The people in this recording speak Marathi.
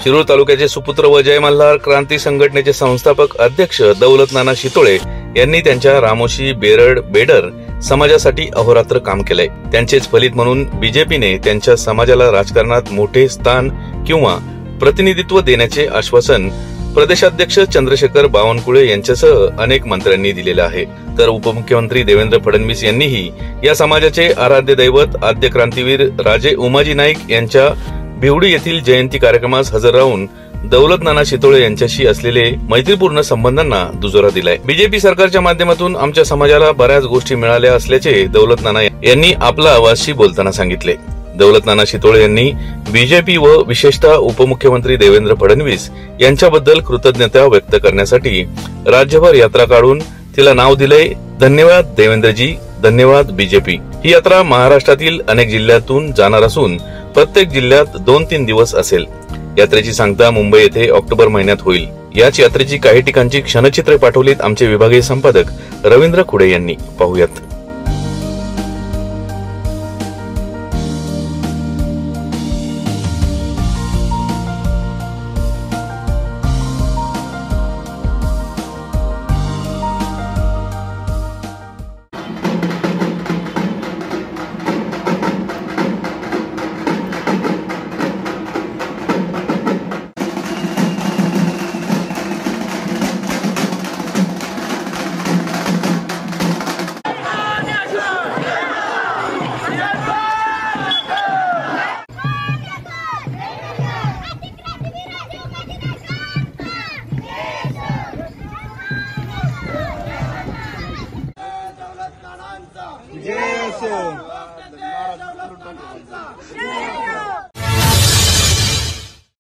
शिरूर तालुक्याचे सुपुत्र व जय मल्हार क्रांती संघटनेचे संस्थापक अध्यक्ष दौलत नाना शितोळे यांनी त्यांच्या रामोशी बेरड बेडर समाजासाठी अहोरात्र काम केलंय। त्यांचेच फलित म्हणून बीजेपीने त्यांच्या समाजाला राजकारणात मोठे स्थान किंवा प्रतिनिधित्व देण्याचे आश्वासन प्रदेशाध्यक्ष चंद्रशेखर बावनकुळे यांच्यासह अनेक मंत्र्यांनी दिलेले आहे। तर उपमुख्यमंत्री देवेंद्र फडणवीस यांनीही या समाजाचे आराध्य दैवत आद्य क्रांतीवीर राजे उमाजी नाईक यांच्या भिवडी येथील जयंती कार्यक्रमास हजर राहून दौलत नाना शितोळे यांच्याशी असलेले मैत्रीपूर्ण संबंधांना दुजोरा दिलाय। बीजेपी सरकारच्या माध्यमातून आमच्या समाजाला बऱ्याच गोष्टी मिळाल्या असल्याचे दौलत नाना यांनी आपला आवाजशी बोलताना सांगितले। दौलत नाना शितोळे यांनी बीजेपी व विशेषतः उपमुख्यमंत्री देवेंद्र फडणवीस यांच्याबद्दल कृतज्ञता व्यक्त करण्यासाठी राज्यभर यात्रा काढून तिला नाव दिले धन्यवाद देवेंद्रजी, धन्यवाद बीजेपी। ही यात्रा महाराष्ट्रातील अनेक जिल्ह्यातून जाणार असून प्रत्येक जिल्ह्यात 2-3 दिवस असेल। यात्रेची सांगता मुंबई येथे ऑक्टोबर महिन्यात होईल। याच यात्रेची काही ठिकाणची क्षणचित्रे पाठवलीत आमचे विभागीय संपादक रवींद्र खुडे यांनी। पाहूयात।